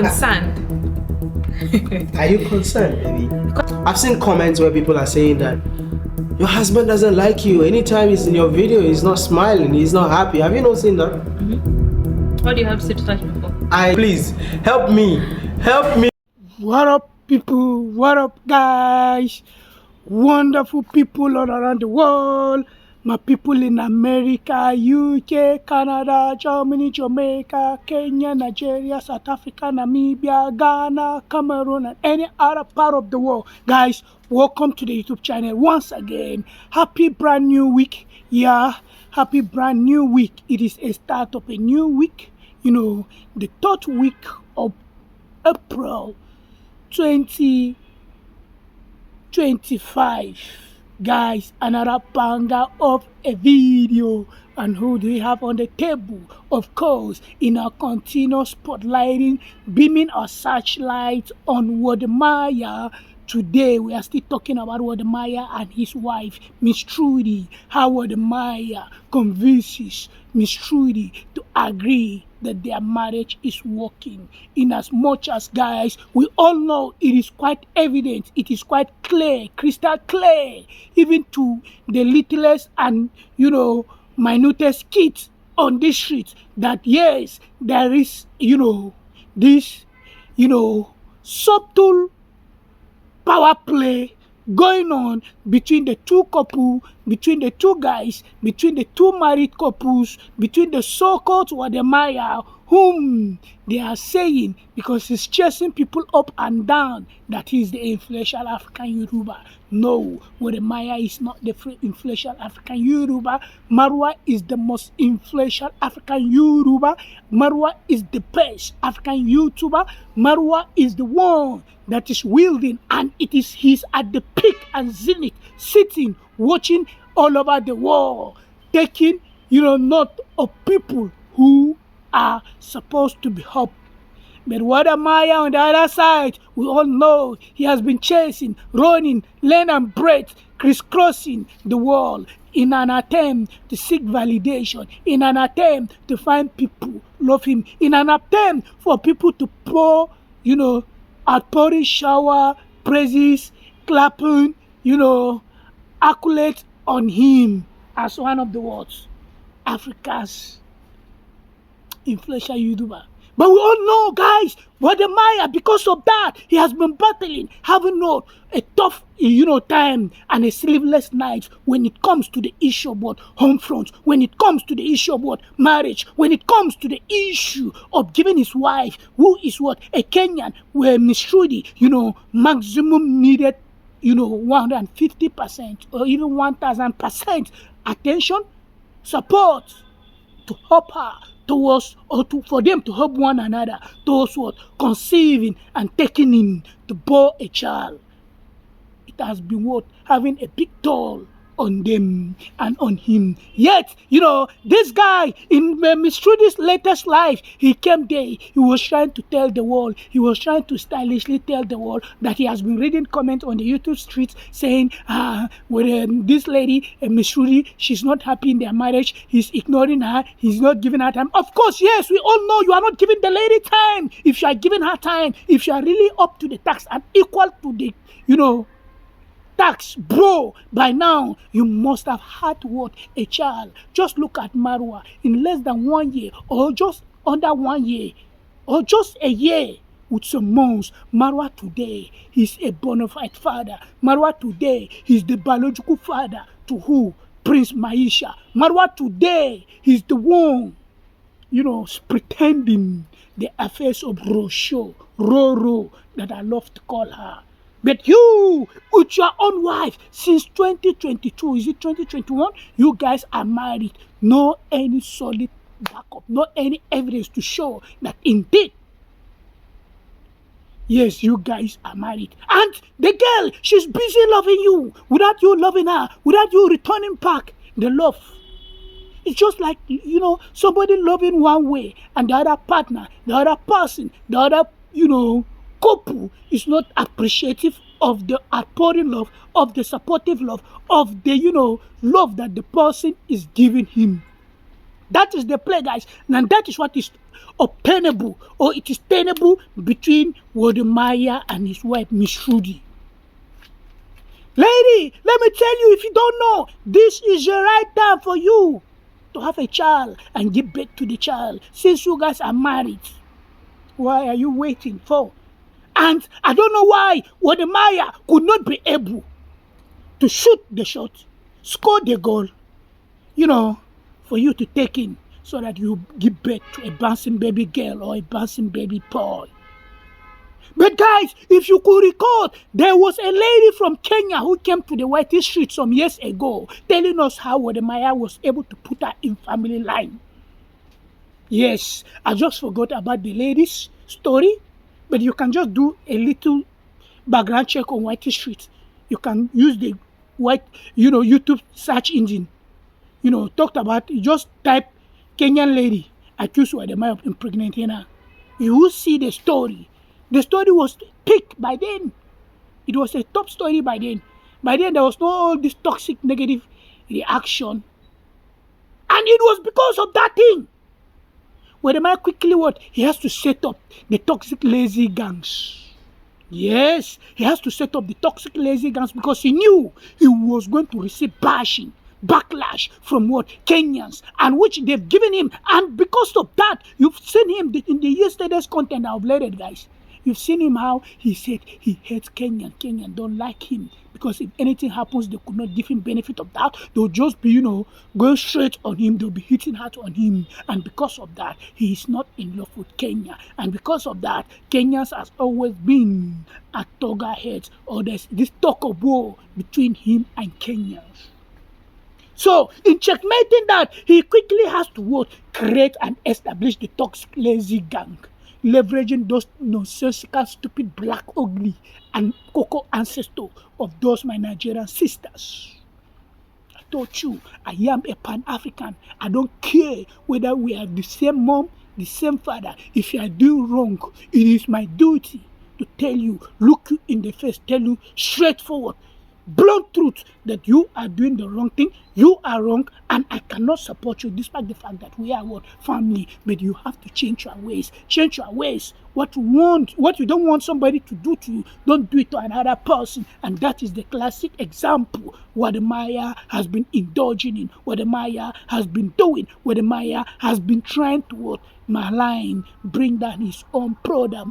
concerned. Are you concerned, baby? I've seen comments where people are saying that your husband doesn't like you. Anytime he's in your video, he's not smiling, he's not happy. Have you not seen that? What do you have to say to that before? Please, help me. Help me. What up, people? What up, guys? Wonderful people all around the world. My people in America, UK, Canada, Germany, Jamaica, Kenya, Nigeria, South Africa, Namibia, Ghana, Cameroon, and any other part of the world. Guys, welcome to the YouTube channel once again. Happy brand new week. Yeah, happy brand new week. It is a start of a new week. You know, the third week of April 2025. Guys, another banger of a video. And who do we have on the table? Of course, in our continuous spotlighting, beaming our searchlight on Wode Maya. Today, we are still talking about Wode Maya and his wife, Miss Trudy. How Wode Maya convinces Miss Trudy to agree that their marriage is working. In as much as, guys, we all know it is quite evident, it is quite clear, crystal clear, even to the littlest and, minutest kids on this street, that yes, there is, this, subtle power play going on between the two couple, between the two guys, between the two married couples, between the so-called Wode Maya, whom they are saying, because he's chasing people up and down, that he's the influential African Yoruba. No, Wode Maya is not the influential African Yoruba. Marwa is the most influential African Yoruba. Marwa is the best African YouTuber. Marwa is the one that is wielding, and he's at the peak and zenith, sitting, watching all over the world, taking, note of people who are supposed to be helped. But Wode Maya on the other side, we all know he has been chasing, running, length and breadth, crisscrossing the world in an attempt to seek validation, in an attempt to find people love him, in an attempt for people to pour, outpouring shower, praises, clapping, accolades on him as one of the world's Africa's influential YouTuber. But we all know, guys, Wode Maya, because of that, he has been battling, having a tough, time and a sleepless night when it comes to the issue of what home front, when it comes to the issue of what marriage, when it comes to the issue of giving his wife, who is what a Kenyan, where Miss Trudy, maximum needed, 150% or even 1,000% attention, support to help her towards, for them to help one another towards what? Conceiving and taking in to bear a child. It has been what? Having a big toll on them and on him. Yet, this guy in Miss Trudy's latest life, he came there, he was trying to tell the world, he was trying to stylishly tell the world that he has been reading comments on the YouTube streets saying, this lady, Miss Trudy, she's not happy in their marriage, he's ignoring her, he's not giving her time. Of course, yes, we all know you are not giving the lady time. If you are giving her time, if you are really up to the task and equal to the, tax, bro, by now you must have had what? A child. Just look at Marwa in less than 1 year, or just under 1 year, or just a year with some months. Marwa today, he's a bona fide father. Marwa today, he's the biological father to who? Prince Maisha. Marwa today, he's the one, pretending the affairs of Roro, that I love to call her. But you, with your own wife, since 2022, is it 2021? You guys are married. No any solid backup, no any evidence to show that indeed, yes, you guys are married. And the girl, she's busy loving you, without you loving her, without you returning back the love. It's just like, somebody loving one way, and the other partner, the other person, the other, couple is not appreciative of the outpouring love, of the supportive love, of the, love that the person is giving him. That is the play, guys. And that is what is obtainable, or it is tenable between Wode Maya and his wife, Miss Trudy. Lady, let me tell you, if you don't know, this is the right time for you to have a child and give birth to the child. Since you guys are married, why are you waiting for? And I don't know why Wode Maya could not be able to shoot the shot, score the goal, for you to take in so that you give birth to a bouncing baby girl or a bouncing baby boy. But guys, if you could recall, there was a lady from Kenya who came to the White Street some years ago telling us how Wode Maya was able to put her in family line. Yes, I just forgot about the lady's story, but you can just do a little background check on White Street. You can use the YouTube search engine. Talked about, you just type Kenyan lady accused Wode Maya of impregnating her. You will see the story. The story was peak by then. It was a top story by then. By then, there was no all this toxic negative reaction. And it was because of that thing. Wode Maya quickly he has to set up the toxic lazy gangs. Yes, he has to set up the toxic lazy gangs because he knew he was going to receive backlash from Kenyans, and which they've given him. And because of that, you've seen him in the yesterday's content I uploaded, guys. You've seen him how he said he hates Kenyan. Kenyan don't like him because if anything happens, they could not give him benefit of that. They'll just be, going straight on him. They'll be hitting hard on him. And because of that, he is not in love with Kenya. And because of that, Kenyans has always been at loggerheads, or there's this talk of war between him and Kenyans. So, in checkmating that, he quickly has to create and establish the toxic lazy gang, leveraging those nonsensical, stupid, black, ugly, and cocoa ancestors of those my Nigerian sisters. I told you, I am a Pan-African. I don't care whether we are the same mom, the same father. If you are doing wrong, it is my duty to tell you, look you in the face, tell you straightforward, blunt truth that you are doing the wrong thing, you are wrong, and I cannot support you despite the fact that we are family. But you have to change your ways. Change your ways. What you don't want somebody to do to you, don't do it to another person. And that is the classic example Wode Maya has been indulging in, Wode Maya has been doing, Wode Maya has been trying to malign, bring down his own product,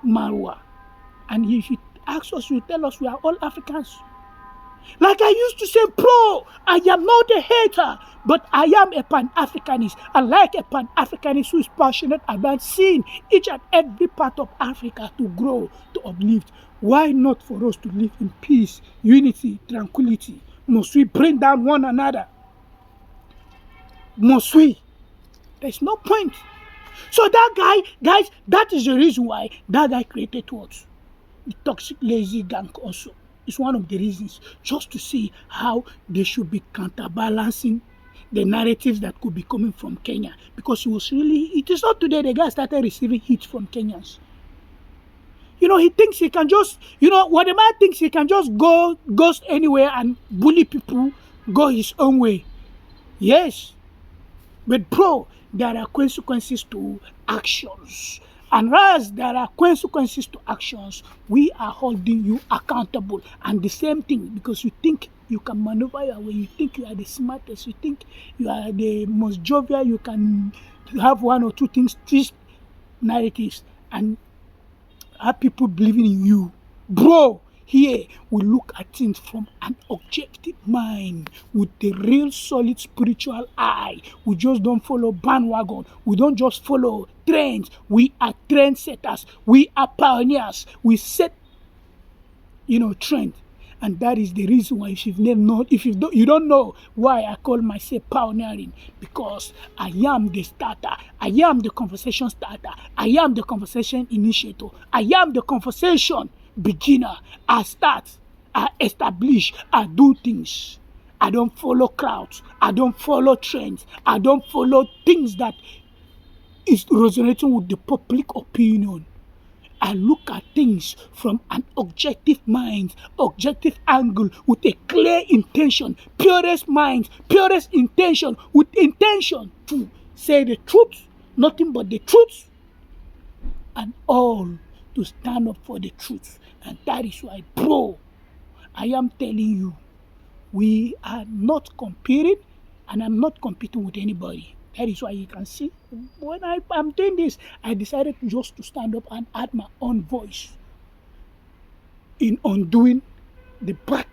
Marwa. And if you ask us, you tell us we are all Africans. Like I used to say, bro, I am not a hater, but I am a Pan-Africanist. I like a Pan-Africanist who is passionate about seeing each and every part of Africa to grow, to uplift. Why not for us to live in peace, unity, tranquility? Must we bring down one another? Must we? There's no point. So that guy, guys, that is the reason why that guy created what? The toxic lazy gang also. It's one of the reasons, just to see how they should be counterbalancing the narratives that could be coming from Kenya. Because it is not today the guy started receiving hits from Kenyans. He thinks he can just, what the man thinks he can just ghost anywhere and bully people, go his own way. Yes. But bro, there are consequences to actions. And as there are consequences to actions, we are holding you accountable. And the same thing, because you think you can maneuver your way, you think you are the smartest, you think you are the most jovial, you can have one or two things, twist narratives, and have people believing in you. Bro, here we look at things from an objective mind with the real solid spiritual eye. We just don't follow bandwagon. We don't just follow trends. We are trendsetters. We are pioneers. We set, trend. And that is the reason why you don't know why I call myself pioneering, because I am the starter. I am the conversation starter. I am the conversation initiator. I am the conversation beginner. I start, I establish, I do things. I don't follow crowds. I don't follow trends. I don't follow things that is resonating with the public opinion. I look at things from an objective mind, objective angle, with a clear intention, purest mind, purest intention, with intention to say the truth, nothing but the truth, and all to stand up for the truth. And that is why, bro, I am telling you, we are not competing, and I'm not competing with anybody. That is why you can see when I'm doing this, I decided just to stand up and add my own voice in undoing the bad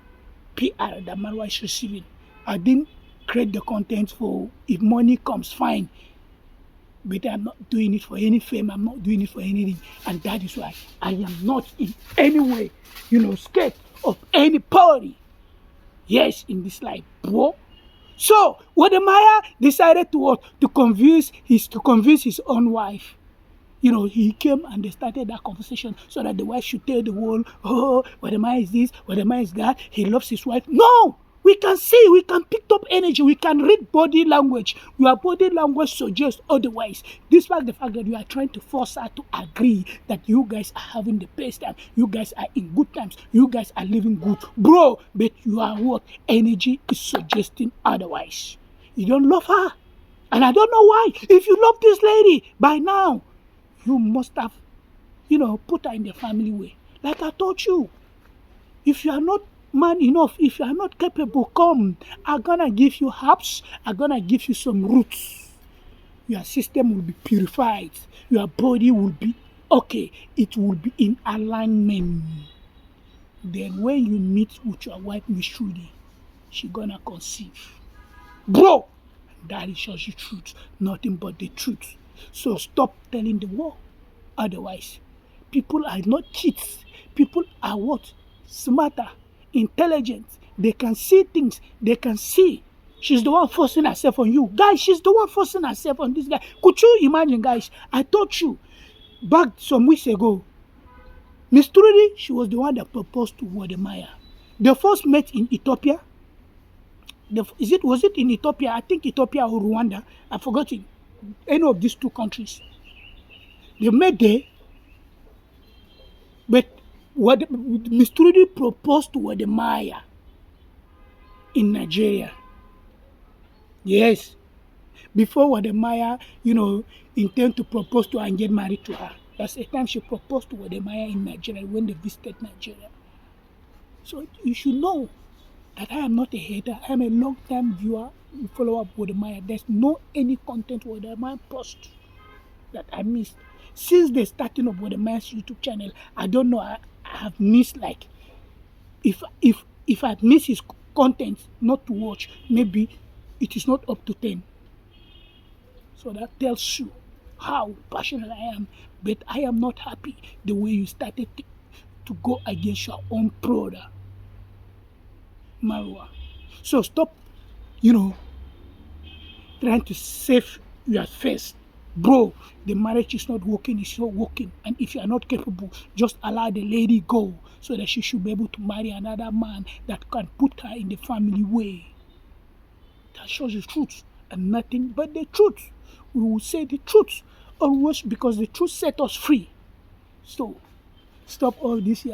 PR that Marwa is receiving. I didn't create the content for if money comes, fine. But I'm not doing it for any fame, I'm not doing it for anything. And that is why I am not in any way, scared of any party. Yes, in this life, bro. So Wode Maya decided to convince his own wife. He came and they started that conversation so that the wife should tell the world, oh, Wode Maya is this, Wode Maya is that, he loves his wife. No! We can see, we can pick up energy, we can read body language. Your body language suggests otherwise. Despite the fact that you are trying to force her to agree that you guys are having the best time, you guys are in good times, you guys are living good. Bro, but you are what? Energy is suggesting otherwise. You don't love her. And I don't know why. If you love this lady, by now, you must have, put her in the family way. Like I told you, if you are not man enough, if you are not capable, come. I'm gonna give you herbs. I'm gonna give you some roots. Your system will be purified. Your body will be okay. It will be in alignment. Then when you meet with your wife, Miss Trudy, she gonna conceive. Bro, that is just the truth. Nothing but the truth. So stop telling the world. Otherwise, people are not cheats. People are what? Smarter, intelligent. They can see things. They can see. She's the one forcing herself on you. Guys, she's the one forcing herself on this guy. Could you imagine, guys? I told you back some weeks ago, Miss Trudy, she was the one that proposed to Wode Maya. They first met in Ethiopia. Was it in Ethiopia? I think Ethiopia or Rwanda. I forgot it. Any of these two countries. They met there, but Miss Trudy proposed to Wode Maya in Nigeria. Yes. Before Wode Maya, intend to propose to her and get married to her. That's the time she proposed to Wode Maya in Nigeria when they visited Nigeria. So you should know that I am not a hater. I am a long-time viewer and follower of Wode Maya. There's no any content Wode Maya post that I missed. Since the starting of Wode Maya's YouTube channel, I don't know, I have missed, like, if I miss his content not to watch, maybe it is not up to 10. So that tells you how passionate I am. But I am not happy the way you started to go against your own brother, Marwa. So stop, trying to save your face. Bro, the marriage is not working, it's not working. And if you are not capable, just allow the lady go so that she should be able to marry another man that can put her in the family way. That shows the truth and nothing but the truth. We will say the truth always because the truth set us free. So, stop all this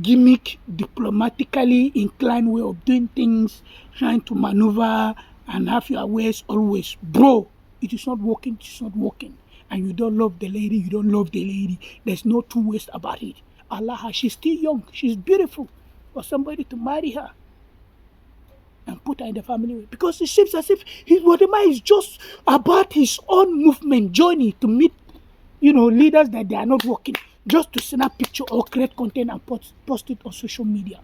gimmick, diplomatically inclined way of doing things, trying to maneuver and have your ways always. Bro, it is not working, it is not working. And you don't love the lady, you don't love the lady. There's no two ways about it. Allah, she's still young, she's beautiful. For somebody to marry her and put her in the family way. Because it seems as if Wode Maya is just about his own movement journey to meet, leaders that they are not working, just to snap picture or create content and post it on social media.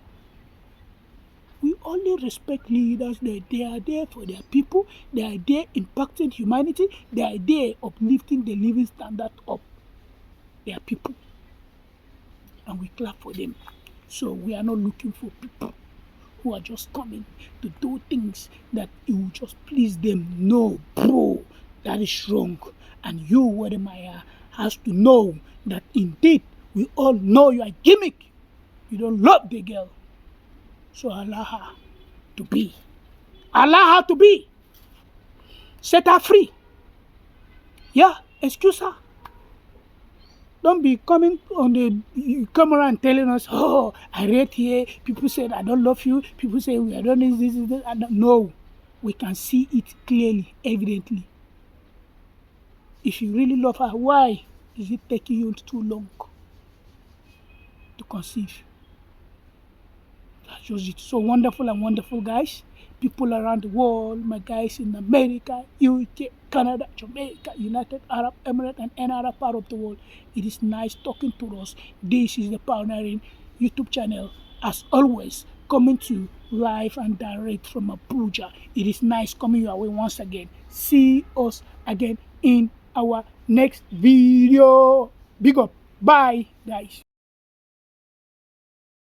We only respect leaders that they are there for their people, they are there impacting humanity, they are there uplifting the living standard of their people. And we clap for them. So we are not looking for people who are just coming to do things that it will just please them. No, bro, that is wrong. And you, Wode Maya, has to know that indeed we all know you are gimmick. You don't love the girl. So allow her to be. Allow her to be. Set her free. Yeah, excuse her. Don't be coming on the camera and telling us, oh, I read here, people said I don't love you, people say I don't this. I don't. No, we can see it clearly, evidently. If you really love her, why is it taking you too long to conceive? That's just it. So wonderful and wonderful, guys. People around the world, my guys in America, UK, Canada, Jamaica, United Arab Emirates, and any other part of the world. It is nice talking to us. This is the Pioneering YouTube channel. As always, coming to you live and direct from Abuja. It is nice coming your way once again. See us again in our next video. Big up. Bye, guys.